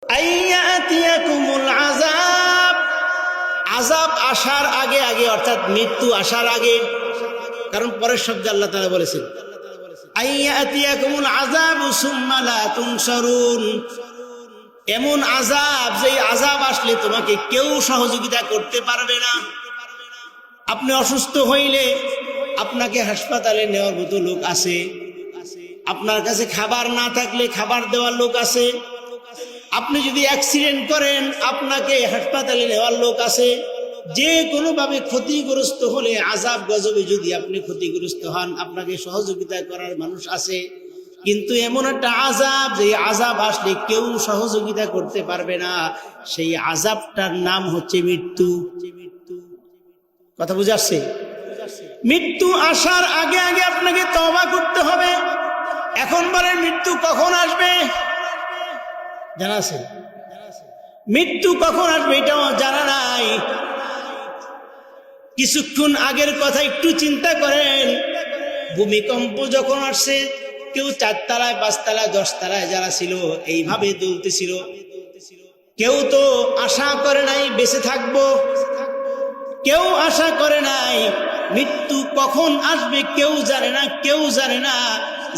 আইয়াতিয়াকুমুল আযাব, আযাব আসার আগে আগে, অর্থাৎ মৃত্যু আসার আগে। কারণ পরের শব্দে আল্লাহ তাআলা বলেছেন আইয়াতিয়াকুমুল আযাবু সুম্মা লা তুনসারুন, এমন আযাব যেই আযাব আসলে তোমাকে কেউ সহযোগিতা করতে পারবে না। আপনি অসুস্থ হইলে আপনাকে হাসপাতালে নেওয়ার মতো লোক আছে, আপনার কাছে খাবার না থাকলে খাবার দেওয়ার লোক আছে, আপনি যদি অ্যাক্সিডেন্ট করেন আপনাকে হাসপাতালে নেওয়ার লোক আছে। যে কোনোভাবে ক্ষতিগ্রস্ত হলে, আযাব গজবে যদি আপনি ক্ষতিগ্রস্ত হন, আপনাকে সহযোগিতা করার মানুষ আছে। কিন্তু এমন একটা আযাব, যে আযাব আসলে কেউ সহযোগিতা করতে পারবে না, সেই আযাবটার নাম হচ্ছে মৃত্যু। কথা বুঝে আসছে? মৃত্যু আসার আগে আগে আপনাকে তওবা করতে হবে। এখন বলেন মৃত্যু কখন আসবে জানা আছে? মৃত্যু কখন আসবে এটাও জানা নাই। কিছুক্ষণ আগের কথা একটু চিন্তা করেন। ভূমিকম্প যখন আসছে, কেউ 4 তলায় 5 তলায় 10 তলায় যারা ছিল এইভাবে দুলতেছিল। কেউ তো আশা করে নাই বেঁচে থাকবো, কেউ আশা করে নাই মৃত্যু কখন আসবে, কেউ জানে না, কেউ জানে না,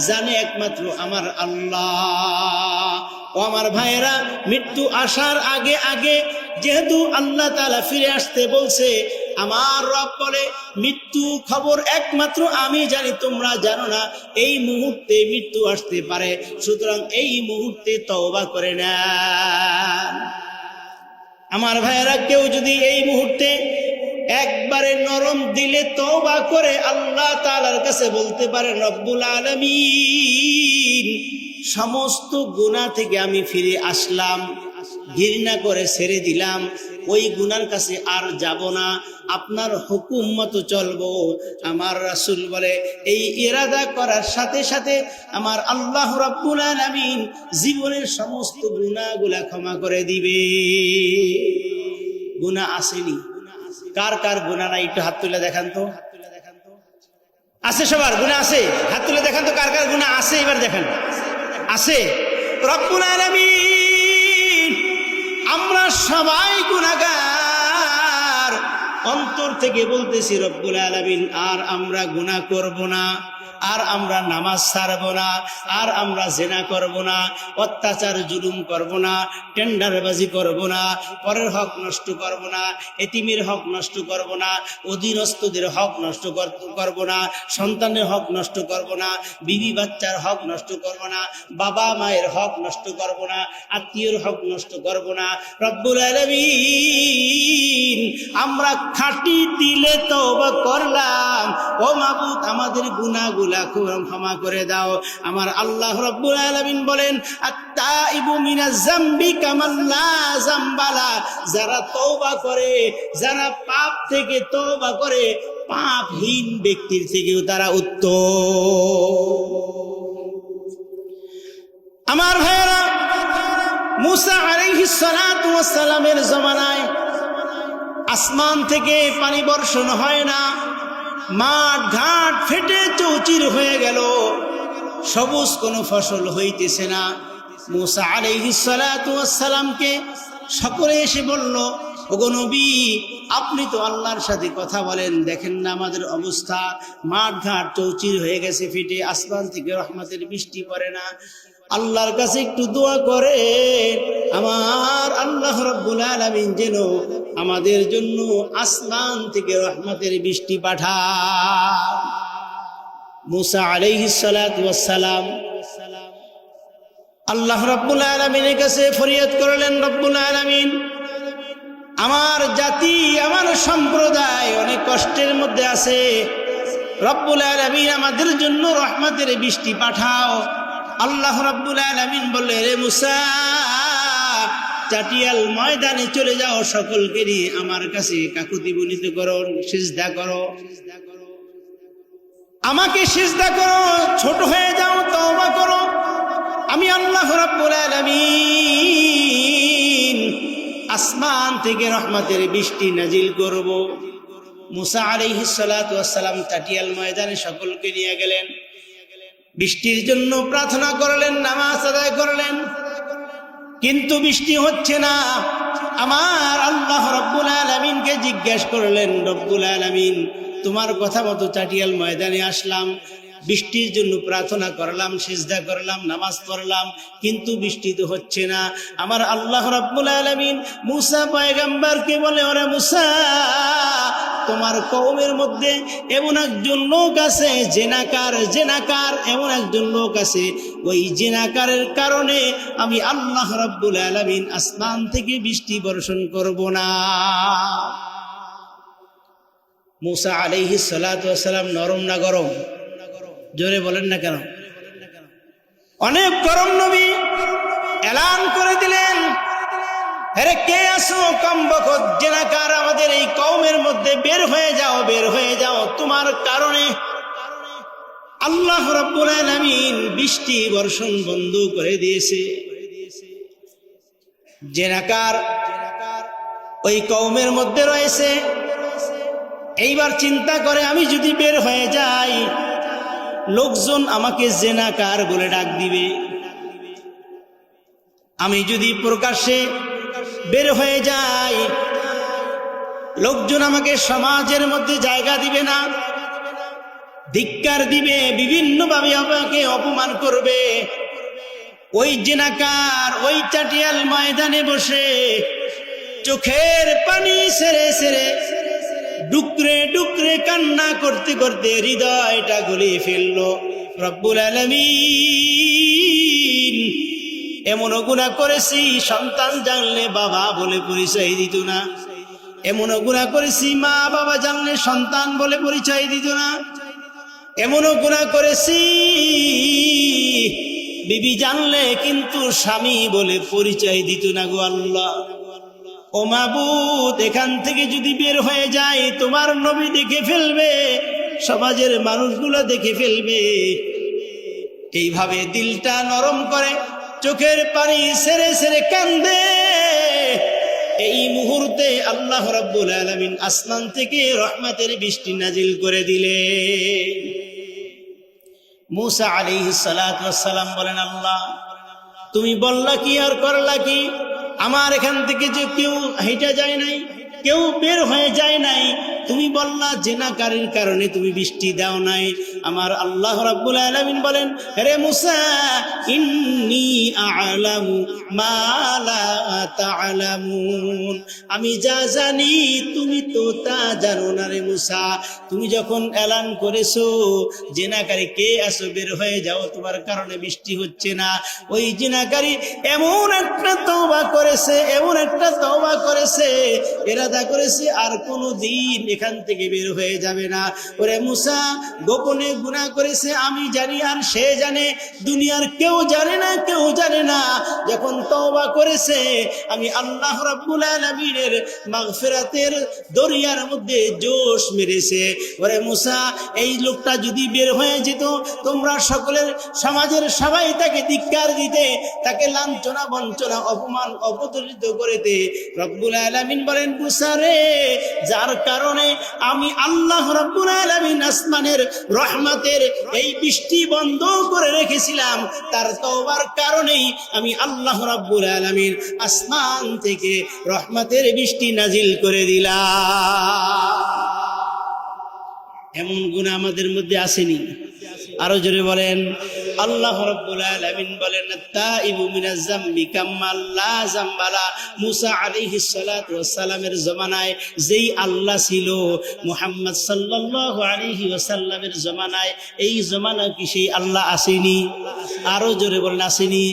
জানে একমাত্র আমার আল্লাহ। ও আমার ভাইয়েরা, মৃত্যু আসার আগে আগে যেহেতু আল্লাহ তাআলা ফিরে আসতে বলছে, আমার রব বলে মৃত্যু খবর একমাত্র আমি জানি, তোমরা জানো না। এই মুহূর্তে মৃত্যু আসতে পারে, সুতরাং এই মুহূর্তে তওবা করে নেন। আমার ভাইয়েরা, কেউ যদি এই মুহূর্তে একবারে নরম দিলে তওবা করে আল্লাহ তাআলার কাছে বলতে পারে, রব্বুল আলামিন, সমস্ত গুনাহ থেকে আমি ফিরে আসলাম, ঘৃণা করে ছেড়ে দিলাম, ওই গুনার কাছে আর যাব না, আপনার হুকুম মতো চলবো। আমার রাসূল বলে, এই ইরাদা করার সাথে সাথে আমার আল্লাহ রাব্বুল আলামিন জীবনের সমস্ত গুনাহগুলা ক্ষমা করে দিবে। গুনাহ আসেনি? কার কার গুনাহ নাই একটু হাত তুলে দেখান তো। আছে সবার গুনাহ আছে? হাত তুলে দেখান তো কার কার গুনাহ আছে, এবার দেখান। আছে? রব্বুল আলামিন, আমরা সবাই গুনাহগার। অন্তর থেকে বলতেছি রব্বুল আলামিন, আর আমরা গুনাহ করব না, আর আমরা নামাজ ছাড়ব না, আর আমরা জিনা করব না, অত্যাচার জুলুম করব না, টেন্ডারবাজি করব না, পরের হক নষ্ট করব না, এতিমের হক নষ্ট করব না, অধীনস্থদের হক নষ্ট করব না, সন্তানের হক নষ্ট করব না, বিবি বাচ্চার হক নষ্ট করব না, বাবা মায়ের হক নষ্ট করব না, আত্মীয়র হক নষ্ট করব না। রব্বুল আলামিন, আমরা খাঁটি দিলে তওবা করলাম, ও মাবুদ আমাদের গুনাহগুলো ক্ষমা করে দাও। আমার আল্লাহ রাব্বুল আলামিন বলেন, আত-তাইবু মিনাজ যামবি কামান লা যামবালা, যারা তওবা করে, যারা পাপ থেকে তওবা করে, পাপহীন ব্যক্তির থেকেও তারা উত্তম। আমার ভাইয়েরা, মুসা আলাইহিস সালাতু ওয়াস সালামের জমানায় আসমান থেকে পানি বর্ষণ হয় না, মাঠ ঘাট ফেটে চৌচির হয়ে গেল, সবুজ কোনো ফসল হইতেছে না। মুসা আলাইহিস সালাতু ওয়াস সালামকে সকলে এসে বলল, ওগো নবী, আপনি তো আল্লাহর সাথে কথা বলেন, দেখেন না আমাদের অবস্থা, মাঠ ঘাট চৌচির হয়ে গেছে, ফেটে আসমান থেকে রহমতের বৃষ্টি পড়ে না। আল্লাহর কাছে একটু দোয়া করে, আমার আল্লাহ রাব্বুল আলামিন যেন আমাদের জন্য আসমান থেকে রহমতের বৃষ্টি পাঠায়। মুসা আলাইহিস সালাতু ওয়াস সালাম আল্লাহ রাব্বুল আলামিনের কাছে ফরিয়াদ করলেন, রব্বুল আলামিন, আমার জাতি, আমার সম্প্রদায় অনেক কষ্টের মধ্যে আছে, রব্বুল আলামিন আমাদের জন্য রহমতের বৃষ্টি পাঠাও। আল্লাহ রাব্বুল আলামিন বললেন, রে মুসা, চাটিয়াল ময়দানে চলে যাও, সকলকে নিয়ে আমার কাছে কাকুতি বিনীত করো, সিজদা করো, আমাকে সিজদা করো, ছোট হয়ে যাও, তওবা করো, আমি আল্লাহ রাব্বুল আলামিন আসমান থেকে রহমতের বৃষ্টি নাজিল করব। মুসা আলাইহিস সালাতু ওয়াস সালাম চাটিয়াল ময়দানে সকলকে নিয়ে গেলেন, বৃষ্টির জন্য প্রার্থনা করলেন, নামাজ আদায় করলেন। কিন্তু বৃষ্টি হচ্ছে না। আমার আল্লাহ রব্বুল আলামিনকে জিজ্ঞেস করলেন, রব্বুল আলামিন তোমার কথা মতো চাটিয়াল ময়দানে আসলাম, বৃষ্টির জন্য প্রার্থনা করলাম, সিজদা করলাম, নামাজ পড়লাম, কিন্তু বৃষ্টি তো হচ্ছে না। আমার আল্লাহ রাব্বুল আলামিন মুসা পয়গম্বরকে বলে, ওরে মুসা, তোমার কওমের মধ্যে এমন একজন লোক আছে জেনাকার এমন একজন লোক আছে, ওই জেনাকারের কারণে আমি আল্লাহ রাব্বুল আলামিন আসমান থেকে বৃষ্টি বর্ষণ করব না। মুসা আলাইহিস সালাতু ওয়াস সালাম নরম না গরম? জোরে বলেন না কেন? অনেক গরম নবী এলান করে দিলেন, আরে কে আসো কমবখত জেনাকার আমাদের এই কওমের মধ্যে, বের হয়ে যাও, তোমার কারণে আল্লাহ রাব্বুল আলামিন বৃষ্টি বর্ষণ বন্ধ করে দিয়েছে। জেনাকার ওই কওমের মধ্যে রয়েছে। এইবার চিন্তা করে, আমি যদি বের হয়ে যাই লোকজন আমাকে জেনাকার বলে ডাক দিবে, আমি যদি প্রকাশ্যে বের হয়ে যাই লোকজন আমাকে সমাজের মধ্যে জায়গা দিবে না, ধিক্কার দিবে, বিভিন্নভাবে আমাকে অপমান করবে। ওই জেনাকার ওই চাটিয়াল ময়দানে বসে চোখের পানি ছেড়ে ডুকরে ডুকরে কান্না করতে করতে হৃদয়টা গলিয়ে ফেলল। রব্বুল আলামিন, এমনও গুনাহ করেছি সন্তান জানলে বাবা বলে পরিচয় দিত না, এমনও গুনাহ করেছি মা বাবা জানলে সন্তান বলে পরিচয় দিত না, এমনও গুনাহ করেছি বিবি জানলে কিন্তু স্বামী বলে পরিচয় দিত না গো আল্লাহ। ও মাবুদ, এখান থেকে যদি বের হয়ে যায় তোমার নবী দেখে ফেলবে, সমাজের মানুষগুলো দেখে ফেলবে। এইভাবে দিলটা নরম করে চোখের পানি ছেড়ে কান্দে। এই মুহূর্তে আল্লাহ রাব্বুল আলামিন আসমান থেকে রহমতের বৃষ্টি নাজিল করে দিলেন। মুসা আলাইহিস সালাতু ওয়াস সালাম বলেন, আল্লাহ তুমি বললা কি আর করলা কি? আমার এখান থেকে যে কেউ হেঁটে যায় নাই, কেউ বের হয়ে যায় নাই, তুমি বললা জেনাকারীর কারণে তুমি বৃষ্টি দাও নাই। আমার আল্লাহ রাব্বুল আলামিন বলেন, হে মুসা, ইন্নী আ'লামু মা লা তা'লামুন, আমি যা জানি তুমি তো তা জানো না রে মুসা। তুমি যখন এলান করেছো জেনাকারী কে আসো বের হয়ে যাও, তোমার কারণে বৃষ্টি হচ্ছে না, ওই জেনাকারী এমন একটা তওবা করেছে, ইরাদা করেছে আর কোনো দিন এখান থেকে বের হয়ে যাবে না। ওরে মুসা, গোপনে গুনাহ করেছে আমি জানি আর সে জানে, দুনিয়ার কেউ জানে না। যখন তওবা করেছে আমি আল্লাহ রাব্বুল আলামিনের মাগফিরাতের দরিয়ার মধ্যে জোশ মেরেছে। ওরে মুসা, এই লোকটা যদি বের হয়ে যেত তোমরা সকলের সমাজের সবাই তাকে ধিক্কার দিতে, তাকে লাঞ্ছনা বঞ্চনা অপমান অপদস্থ করতে। রব্বুল আলামিন বলেন, মুসা রে, যার কারণে আমি আল্লাহ রাব্বুল আলামিন আসমানের রহমতের এই বৃষ্টি বন্ধ করে রেখেছিলাম, তার তওবার কারণেই আমি আল্লাহ রাব্বুল আলামিন আসমান থেকে রহমতের বৃষ্টি নাজিল করে দিলাম। এমন গুনাহ আমাদের মধ্যে আসেনি? আরো জোরে বলেন। আল্লাহ রাব্বুল আলামিন বলেন, তাইবু মিনাজ যামবি কাম্মাল লা যামবালা। মুসা আলাইহিস সালাতু ওয়াস সালামের জমানায় যেই আল্লাহ ছিল, মুহাম্মদ সাল্লাল্লাহু আলাইহি ওয়াসাল্লামের জমানায় এই জমানা কি সেই আল্লাহ আসেনি? আরো জোরে বলেন, আসেনি?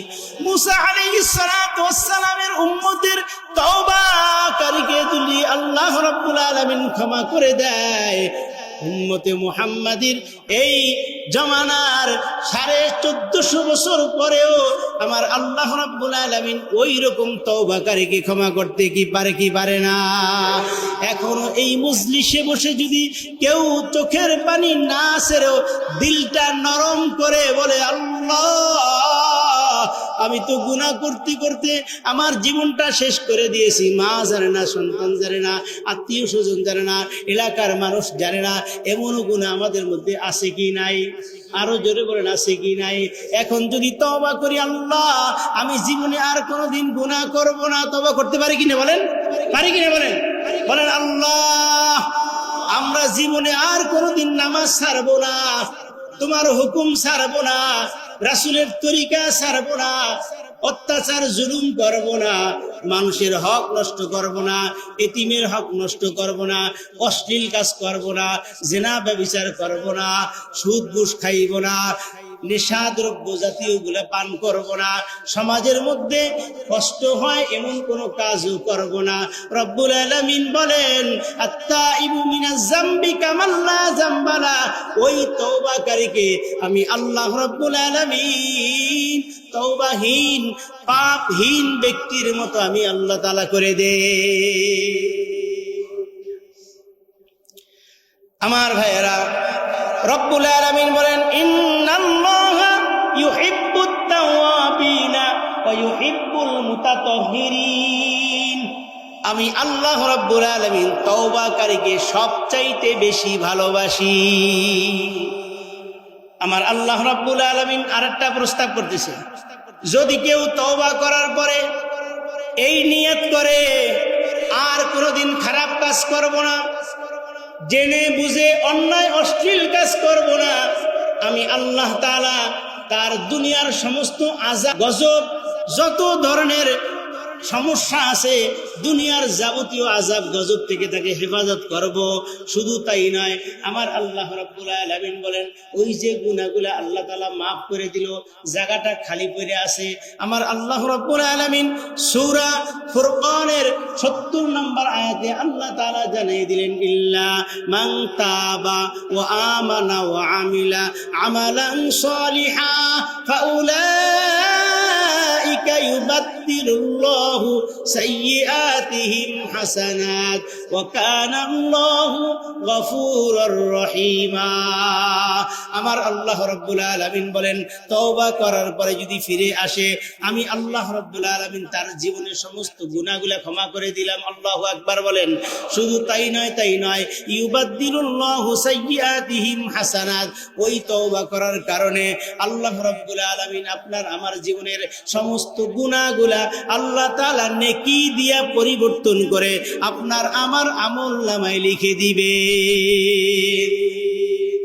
মুসা আলাইহিস সালাতু ওয়াস সালামের উম্মতের তওবাকারীকে যদি আল্লাহ রাব্বুল আলামিন ক্ষমা করে দেয়, উম্মতে মুহাম্মাদির এই জমানার 1450 বছর পরেও আমার আল্লাহ রাব্বুল আলামিন ওই রকম তওবাকারীকে ক্ষমা করতে কি পারে না? এখনো এই মজলিসে বসে যদি কেউ চোখের পানি না ছেড়েও দিলটা নরম করে বলে, আল্লাহ আমি তো গুনাহ করতে করতে আমার জীবনটা শেষ করে দিয়েছি। মা জানে না, সন্তান জানে না, আত্মীয় স্বজন জানে না, এলাকার মানুষ জানে না। এমনও গুনাহ আমাদের মধ্যে আছে কি নাই? আরো জোরে বলেন, আছে কি নাই? এখন যদি তওবা করি, আল্লাহ আমি জীবনে আর কোনোদিন গুনাহ করব না, তওবা করতে পারি কিনা বলেন? পারি কিনা বলেন? বলেন আল্লাহ আমরা জীবনে আর কোনোদিন নামাজ ছাড়বো না, তোমার হুকুম ছাড়বো না, রাসূলের তরিকা ছাড়বো না, অত্যাচার জুলুম করব না, মানুষের হক নষ্ট করব না, এতিমের হক নষ্ট করব না, অশ্লীল কাজ করব না, জিনা ব্যভিচার করব না, সুদ ঘুষ খাইব না, নেশা দ্রব্য জাতীয় গুলা পান করব না, সমাজের মধ্যে কষ্ট হয় এমন কোন কাজও করব না। রব্বুল আলামিন বলেন আত্তাইবু মিনাজ যামবি কামান লা যামবা লা, ওই তওবাকারীকে আমি আল্লাহ রব্বুল আলামিন তওবাহীন পাপহীন ব্যক্তির মতো আমি আল্লাহ তাআলা করে দে। আমার ভাইয়েরা, রব্বুল আলামিন বলেন ইন্নাল্লাহা ইউহিব্বুত তাওয়াবিনা ওয়া ইউহিব্বুল মুতাতাহহিরিন। আমি আল্লাহ রব্বুল আলামিন তওবাকারীকে সবচাইতে বেশি ভালোবাসি। আমার আল্লাহ রব্বুল আলামিন আরেকটা প্রস্তাব করতেছে, যদি কেউ তওবা করার পরে এই নিয়ত করে আর কোনোদিন খারাপ কাজ করব না, জেনে বুঝে অন্যায় অশ্লীল কাজ করব না, আমি আল্লাহ তাআলা তার দুনিয়ার সমস্ত আযাব গজব যত ধরনের সমস্যা আছে দুনিয়ার যাবতীয় আযাব গজব থেকে তাকে হেফাজত করব। শুধু তাই নয়, আমার আল্লাহ রাব্বুল আলামিন বলেন ওই যে গুনাহগুলো আল্লাহ তাআলা maaf করে দিল, জায়গাটা খালি পড়ে আছে, আমার আল্লাহ রাব্বুল আলামিন সূরা ফুরকানের ৭০ নম্বর আয়াতে আল্লাহ তাআলা জানিয়ে দিলেন ইল্লা মান তাবা ওয়া আমানা ওয়া আমিলা আমালান সালিহা ফাউলাইকা ইউবাদদিলুল্লাহু সাইয়্যাতিহিম হাসানাত ওয়া কানা আল্লাহু গফুরুর রহিমা। আমার আল্লাহ রাব্বুল আলামিন বলেন তওবা করার পরে যদি ফিরে আসে, আমি আল্লাহ রাব্বুল আলামিন তার জীবনের সমস্ত গুনাহগুলো ক্ষমা করে দিলাম। আল্লাহু আকবার বলেন। শুধু তাই নয়, ইউবাদদিলুল্লাহু সাইয়্যাতিহিম হাসানাত, ওই তওবা করার কারণে আল্লাহ রাব্বুল আলামিন আপনার আমার জীবনের সমস্ত গুনাহগুলা আল্লাহ তাআলা নেকি দিয়া পরিবর্তন করে আপনার আমার আমলনামায় লিখে দিবে।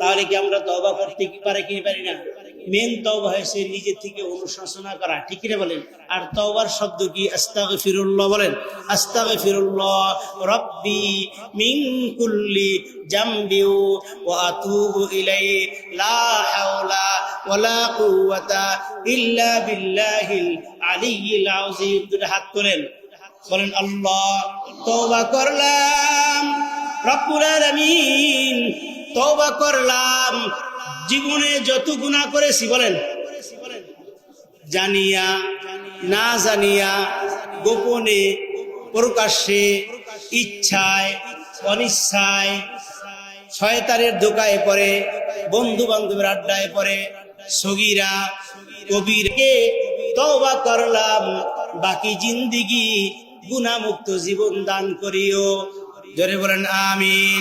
তাহলে কি আমরা তওবা করতে পারি কি পারি না? মেন তওবা হয়েছে নিজে থেকে অনুশোচনা করা, ঠিক কি বলেন? আর তওবার শব্দ কি? আস্তাগফিরুল্লাহ বলেন। আস্তাগফিরুল্লাহ রাব্বি মিন কুল্লি জামবি ওয়া আতুবু ইলাইহি লা হাওলা ওয়ালা কুওয়াতা ইল্লা বিল্লাহিল আলিয়্যিল আযীম। দুটো হাত তোলেন, বলেন আল্লাহ তওবা করলাম, রব্বুল আলামিন তওবা করলাম, জীবনে যত গুনাহ করেছি বলেন, জানিয়া না জানিয়া, গোপনে প্রকাশ্যে, ইচ্ছায় অনিচ্ছায়, শয়তানের ধোকায় পড়ে, বন্ধু বান্ধবের আড্ডায় পড়ে, সগীরা কবিরকে তওবা করলাম, বাকি জিন্দেগি গুনাহমুক্ত জীবন দান করিও। জোরে বলেন আমিন।